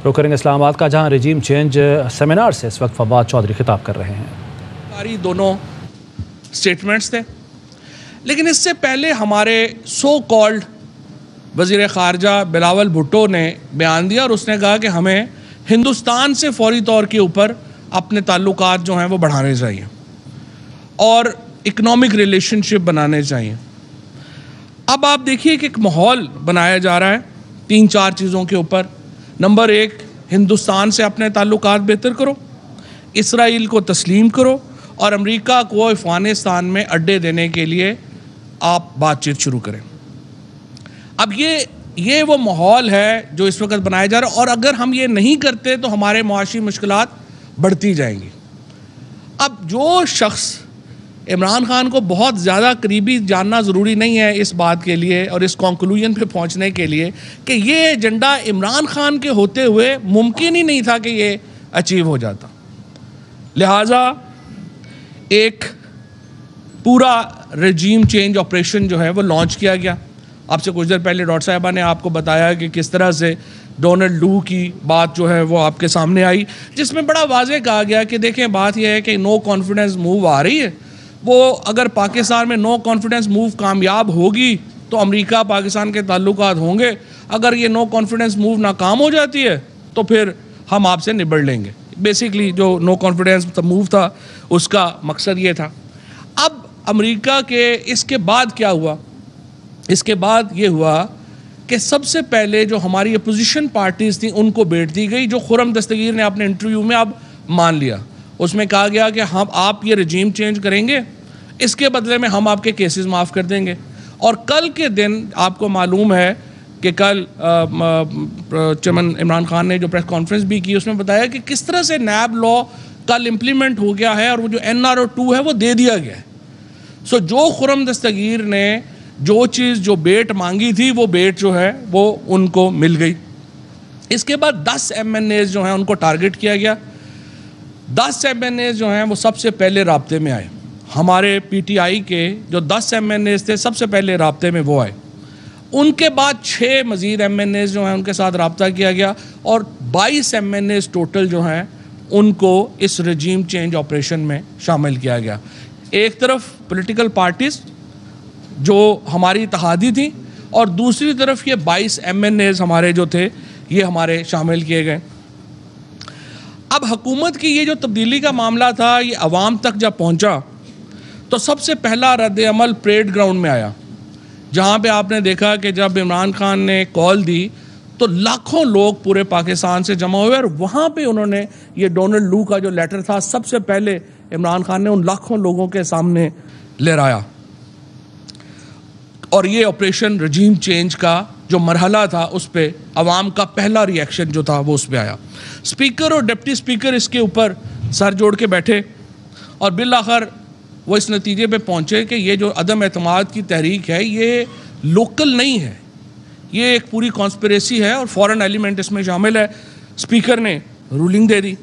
رخ کریں گے اسلام آباد کا، جہاں رجیم چینج سیمینار سے اس وقت فواد چودھری خطاب کر رہے ہیں۔ دونوں سٹیٹمنٹس تھے، لیکن اس سے پہلے ہمارے سو کالڈ وزیر خارجہ بلاول بھٹو نے بیان دیا اور اس نے کہا کہ ہمیں ہندوستان سے فوری طور کے اوپر اپنے تعلقات جو ہیں وہ بڑھانے چاہیے اور اکنامک ریلیشن شپ بنانے چاہیے۔ اب آپ دیکھیے کہ ایک ماحول بنایا جا رہا ہے 3-4 چیزوں کے اوپر۔ نمبر 1، ہندوستان سے اپنے تعلقات بہتر کرو، اسرائیل کو تسلیم کرو اور امریکہ کو افغانستان میں اڈے دینے کے لیے آپ بات چیت شروع کریں۔ اب یہ وہ ماحول ہے جو اس وقت بنایا جا رہا ہے، اور اگر ہم یہ نہیں کرتے تو ہمارے معاشی مشکلات بڑھتی جائیں گی۔ اب جو شخص عمران خان کو بہت زیادہ قریبی جاننا ضروری نہیں ہے اس بات کے لیے اور اس کنکلوژن پہ پہنچنے کے لیے کہ یہ ایجنڈا عمران خان کے ہوتے ہوئے ممکن ہی نہیں تھا کہ یہ اچیو ہو جاتا، لہٰذا ایک پورا رجیم چینج آپریشن جو ہے وہ لانچ کیا گیا۔ آپ سے کچھ دیر پہلے ڈاکٹر صاحبہ نے آپ کو بتایا کہ کس طرح سے ڈونلڈ لو کی بات جو ہے وہ آپ کے سامنے آئی، جس میں بڑا واضح کہا گیا کہ دیکھیں بات یہ ہے کہ نو کانفیڈنس موو آ رہی ہے، وہ اگر پاکستان میں نو کانفیڈنس موو کامیاب ہوگی تو امریکہ پاکستان کے تعلقات ہوں گے، اگر یہ نو کانفیڈنس موو ناکام ہو جاتی ہے تو پھر ہم آپ سے نبڑ لیں گے۔ بیسیکلی جو نو کانفیڈنس موو تھا اس کا مقصد یہ تھا۔ اب امریکہ کے اس کے بعد کیا ہوا؟ اس کے بعد یہ ہوا کہ سب سے پہلے جو ہماری اپوزیشن پارٹیز تھیں ان کو بیٹ دی گئی، جو خرم دستگیر نے اپنے انٹرویو میں اب مان لیا۔ اس میں کہا گیا کہ آپ یہ رجیم چینج کریں گے، اس کے بدلے میں ہم آپ کے کیسز معاف کر دیں گے۔ اور کل کے دن آپ کو معلوم ہے کہ کل چیئرمین عمران خان نے جو پریس کانفرنس بھی کی، اس میں بتایا کہ کس طرح سے نیب لا کل امپلیمنٹ ہو گیا ہے اور وہ جو NRO2 ہے وہ دے دیا گیا ہے۔ سو جو خرم دستگیر نے جو چیز جو بیٹ مانگی تھی وہ بیٹ جو ہے وہ ان کو مل گئی۔ اس کے بعد 10 MNAs جو ہیں ان کو ٹارگٹ کیا گیا۔ 10 MNAs جو ہیں وہ سب سے پہلے رابطے میں آئے، ہمارے PTI کے جو 10 MNAs تھے سب سے پہلے رابطے میں وہ آئے۔ ان کے بعد 6 مزید MNAs جو ہیں ان کے ساتھ رابطہ کیا گیا اور 22 MNAs ٹوٹل جو ہیں ان کو اس رجیم چینج آپریشن میں شامل کیا گیا۔ ایک طرف پولیٹیکل پارٹیز جو ہماری اتحادی تھیں اور دوسری طرف یہ 22 MNAs ہمارے جو تھے یہ ہمارے شامل کیے گئے۔ اب حکومت کی یہ جو تبدیلی کا معاملہ تھا یہ عوام تک جب پہنچا تو سب سے پہلا رد عمل پریڈ گراؤنڈ میں آیا، جہاں پہ آپ نے دیکھا کہ جب عمران خان نے کال دی تو لاکھوں لوگ پورے پاکستان سے جمع ہوئے اور وہاں پہ انہوں نے یہ ڈونلڈ لو کا جو لیٹر تھا سب سے پہلے عمران خان نے ان لاکھوں لوگوں کے سامنے لہرایا، اور یہ آپریشن رجیم چینج کا جو مرحلہ تھا اس پہ عوام کا پہلا ری ایکشن جو تھا وہ اس پہ آیا۔ اسپیکر اور ڈپٹی اسپیکر اس کے اوپر سر جوڑ کے بیٹھے اور بالآخر وہ اس نتیجے پہ پہنچے کہ یہ جو عدم اعتماد کی تحریک ہے یہ لوکل نہیں ہے، یہ ایک پوری کانسپریسی ہے اور فورن ایلیمنٹ اس میں شامل ہے۔ اسپیکر نے رولنگ دے دی۔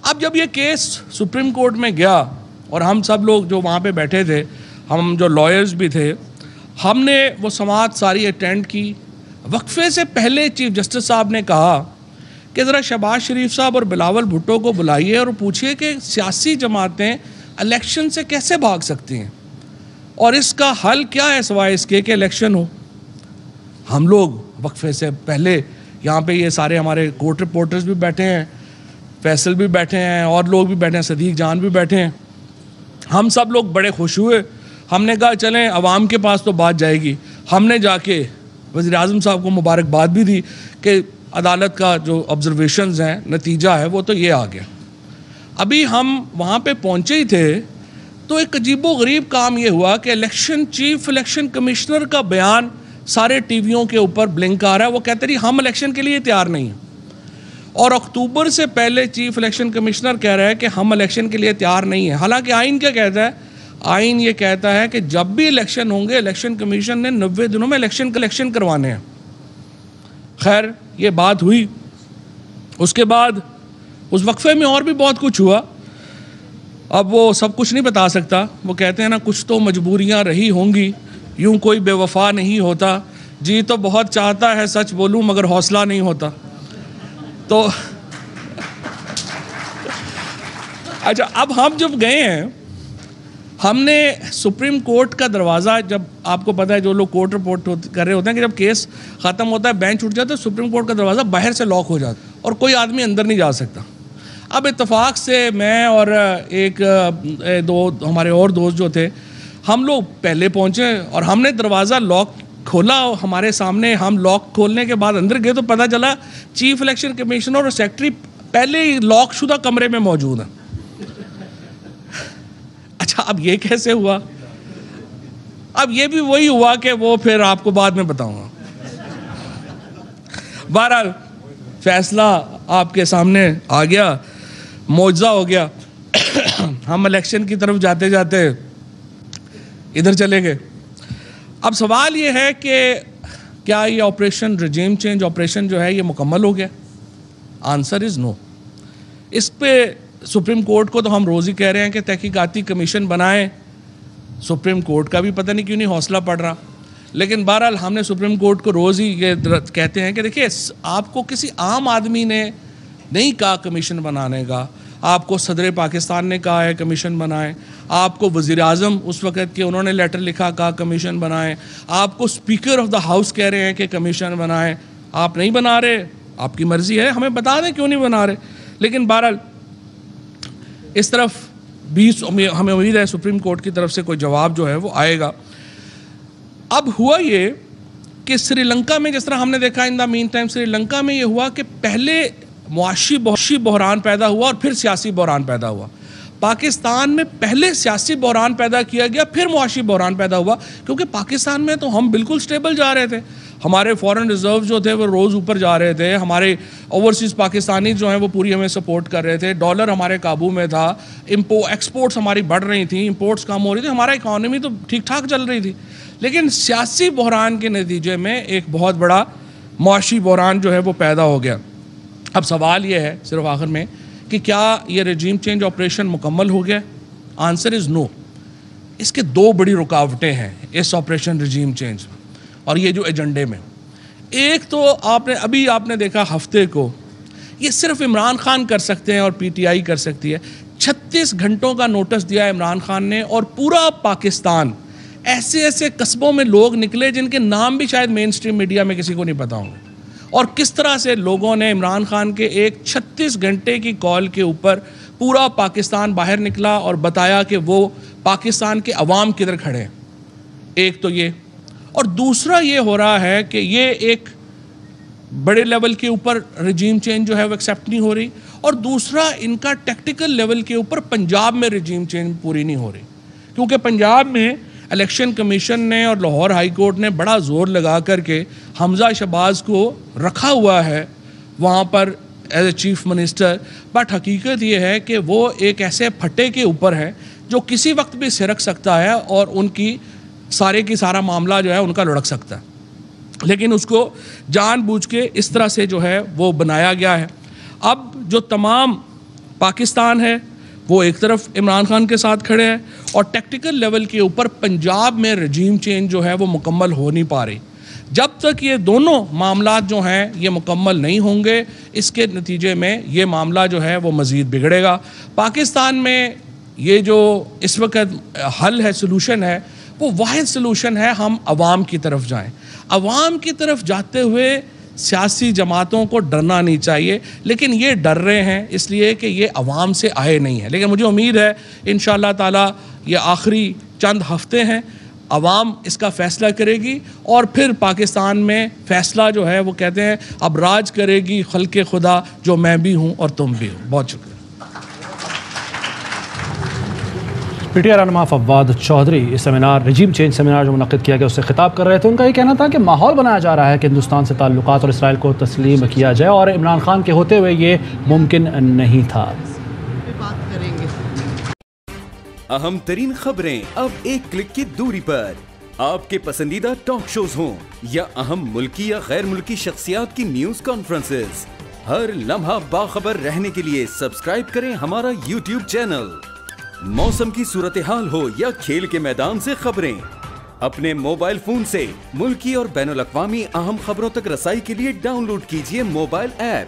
اب جب یہ کیس سپریم کورٹ میں گیا اور ہم سب لوگ جو وہاں پہ بیٹھے تھے، ہم جو لائرز بھی تھے، ہم نے وہ سماعت ساری اٹینڈ کی۔ وقفے سے پہلے چیف جسٹس صاحب نے کہا کہ ذرا شہباز شریف صاحب اور بلاول بھٹو کو بلائیے اور پوچھئے کہ سیاسی جماعتیں الیکشن سے کیسے بھاگ سکتی ہیں اور اس کا حل کیا ہے سوائے اس کے کہ الیکشن ہو۔ ہم لوگ وقفے سے پہلے یہاں پہ یہ سارے ہمارے کورٹ رپورٹرز بھی بیٹھے ہیں، فیصل بھی بیٹھے ہیں اور لوگ بھی بیٹھے ہیں، صدیق جان بھی بیٹھے ہیں، ہم سب لوگ بڑے خوش ہوئے۔ ہم نے کہا چلیں عوام کے پاس تو بات جائے گی۔ ہم نے جا کے وزیر اعظم صاحب کو مبارکباد بھی دی کہ عدالت کا جو آبزرویشنز ہیں نتیجہ ہے وہ تو یہ آ گیا۔ ابھی ہم وہاں پہ پہنچے ہی تھے تو ایک عجیب و غریب کام یہ ہوا کہ چیف الیکشن کمشنر کا بیان سارے ٹی ویوں کے اوپر بلنک آ رہا ہے، وہ کہتے ہیں ہم الیکشن کے لیے تیار نہیں ہیں، اور اکتوبر سے پہلے چیف الیکشن کمشنر کہہ رہا ہے کہ ہم الیکشن کے لیے تیار نہیں ہیں۔ حالانکہ آئین کیا کہتا ہے؟ آئین یہ کہتا ہے کہ جب بھی الیکشن ہوں گے الیکشن کمیشن نے 90 دنوں میں الیکشن کروانے ہیں۔ خیر یہ بات ہوئی، اس کے بعد اس وقفے میں اور بھی بہت کچھ ہوا، اب وہ سب کچھ نہیں بتا سکتا۔ وہ کہتے ہیں نا کچھ تو مجبوریاں رہی ہوں گی، یوں کوئی بے وفا نہیں ہوتا، جی تو بہت چاہتا ہے سچ بولوں مگر حوصلہ نہیں ہوتا۔ تو اچھا اب ہم جب گئے ہیں, ہم نے سپریم کورٹ کا دروازہ, جب آپ کو پتہ ہے جو لوگ کورٹ رپورٹ کر رہے ہوتے ہیں کہ جب کیس ختم ہوتا ہے بینچ اٹھ جاتا ہے, سپریم کورٹ کا دروازہ باہر سے لاک ہو جاتا ہے اور کوئی آدمی اندر نہیں جا سکتا. اب اتفاق سے میں اور ایک دو ہمارے اور دوست جو تھے, ہم لوگ پہلے پہنچے اور ہم نے دروازہ لاک کھولا. ہمارے سامنے ہم لاک کھولنے کے بعد اندر گئے تو پتہ چلا چیف الیکشن کمیشنر اور سیکرٹری پہلے ہی لاک شدہ کمرے میں موجود ہیں. اچھا اب یہ کیسے ہوا؟ اب یہ بھی وہی ہوا کہ وہ پھر آپ کو بعد میں بتاؤں گا. بہرحال فیصلہ آپ کے سامنے آ گیا, معجزہ ہو گیا. ہم الیکشن کی طرف جاتے جاتے ادھر چلے گئے. اب سوال یہ ہے کہ کیا یہ آپریشن رجیم چینج آپریشن جو ہے یہ مکمل ہو گیا؟ آنسر از نو. اس پہ سپریم کورٹ کو تو ہم روز ہی کہہ رہے ہیں کہ تحقیقاتی کمیشن بنائیں. سپریم کورٹ کا بھی پتہ نہیں کیوں نہیں حوصلہ پڑ رہا. لیکن بہرحال ہم نے سپریم کورٹ کو روز ہی یہ کہتے ہیں کہ دیکھیے آپ کو کسی عام آدمی نے نہیں کہا کمیشن بنانے کا, آپ کو صدر پاکستان نے کہا ہے کمیشن بنائیں, آپ کو وزیر اعظم اس وقت کے انہوں نے لیٹر لکھا کہا کمیشن بنائیں, آپ کو اسپیکر آف دا ہاؤس کہہ رہے ہیں کہ کمیشن بنائیں. آپ نہیں بنا رہے, آپ کی مرضی ہے, ہمیں بتا دیں کیوں نہیں بنا رہے. لیکن بہرحال اس طرف بھی ہمیں امید ہے سپریم کورٹ کی طرف سے کوئی جواب جو ہے وہ آئے گا. اب ہوا یہ کہ سری لنکا میں جس طرح ہم نے دیکھا ان دا مین ٹائم سری لنکا میں یہ ہوا کہ پہلے معاشی بحران پیدا ہوا اور پھر سیاسی بحران پیدا ہوا. پاکستان میں پہلے سیاسی بحران پیدا کیا گیا پھر معاشی بحران پیدا ہوا, کیونکہ پاکستان میں تو ہم بالکل سٹیبل جا رہے تھے. ہمارے فورن ریزرو جو تھے وہ روز اوپر جا رہے تھے, ہمارے اوورسیز پاکستانی جو ہیں وہ پوری ہمیں سپورٹ کر رہے تھے, ڈالر ہمارے قابو میں تھا, ایکسپورٹس ہماری بڑھ رہی تھیں, امپورٹس کم ہو رہی تھی, ہمارا اکانومی تو ٹھیک ٹھاک چل رہی تھی. لیکن سیاسی بحران کے نتیجے میں ایک بہت بڑا معاشی بحران جو ہے وہ پیدا ہو گیا. اب سوال یہ ہے صرف آخر میں کہ کیا یہ رجیم چینج آپریشن مکمل ہو گیا؟ آنسر از نو. اس کے دو بڑی رکاوٹیں ہیں اس آپریشن رجیم چینج اور یہ جو ایجنڈے میں. ایک تو آپ نے دیکھا ہفتے کو یہ صرف عمران خان کر سکتے ہیں اور پی ٹی آئی کر سکتی ہے. 36 گھنٹوں کا نوٹس دیا عمران خان نے اور پورا پاکستان ایسے ایسے قصبوں میں لوگ نکلے جن کے نام بھی شاید مین سٹریم میڈیا میں کسی کو نہیں پتا ہوں گے, اور کس طرح سے لوگوں نے عمران خان کے ایک 36 گھنٹے کی کال کے اوپر پورا پاکستان باہر نکلا اور بتایا کہ وہ پاکستان کے عوام کدھر کھڑے ہیں. ایک تو یہ, اور دوسرا یہ ہو رہا ہے کہ یہ ایک بڑے لیول کے اوپر رجیم چینج جو ہے وہ ایکسیپٹ نہیں ہو رہی, اور دوسرا ان کا ٹیکٹیکل لیول کے اوپر پنجاب میں رجیم چینج پوری نہیں ہو رہی, کیونکہ پنجاب میں الیکشن کمیشن نے اور لاہور ہائی کورٹ نے بڑا زور لگا کر کے حمزہ شہباز کو رکھا ہوا ہے وہاں پر as a chief minister. But حقیقت یہ ہے کہ وہ ایک ایسے پھٹے کے اوپر ہے جو کسی وقت بھی سرک سکتا ہے اور ان کی سارا معاملہ جو ہے ان کا لڑک سکتا ہے. لیکن اس کو جان بوجھ کے اس طرح سے جو ہے وہ بنایا گیا ہے. اب جو تمام پاکستان ہے وہ ایک طرف عمران خان کے ساتھ کھڑے ہیں, اور ٹیکٹیکل لیول کے اوپر پنجاب میں رجیم چینج جو ہے وہ مکمل ہو نہیں پا رہی. جب تک یہ دونوں معاملات جو ہیں یہ مکمل نہیں ہوں گے, اس کے نتیجے میں یہ معاملہ جو ہے وہ مزید بگڑے گا. پاکستان میں یہ جو اس وقت حل ہے, سلوشن ہے, وہ واحد سلوشن ہے ہم عوام کی طرف جائیں. عوام کی طرف جاتے ہوئے سیاسی جماعتوں کو ڈرنا نہیں چاہیے, لیکن یہ ڈر رہے ہیں اس لیے کہ یہ عوام سے آئے نہیں ہیں. لیکن مجھے امید ہے انشاءاللہ تعالی یہ آخری چند ہفتے ہیں, عوام اس کا فیصلہ کرے گی, اور پھر پاکستان میں فیصلہ جو ہے وہ کہتے ہیں اب راج کرے گی خلق خدا, جو میں بھی ہوں اور تم بھی ہو. بہت شکریہ. پی ٹی آئی رہنما فواد چودھری اس سیمینار رجیم چینج سیمینار جو منعقد کیا گیا اس سے خطاب کر رہے تھے. ان کا یہ کہنا تھا کہ ماحول بنایا جا رہا ہے کہ ہندوستان سے تعلقات اور اسرائیل کو تسلیم کیا جائے, اور عمران خان کے ہوتے ہوئے یہ ممکن نہیں تھا. اہم ترین خبریں اب ایک کلک کی دوری پر, آپ کے پسندیدہ ٹاک شوز ہوں یا اہم ملکی یا غیر ملکی شخصیات کی نیوز کانفرنسز, ہر لمحہ باخبر رہنے کے لیے سبسکرائب کریں ہمارا یوٹیوب چینل. موسم کی صورتحال ہو یا کھیل کے میدان سے خبریں, اپنے موبائل فون سے ملکی اور بین الاقوامی اہم خبروں تک رسائی کے لیے ڈاؤن لوڈ کیجیے موبائل ایپ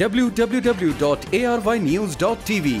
www.arYnews.tv।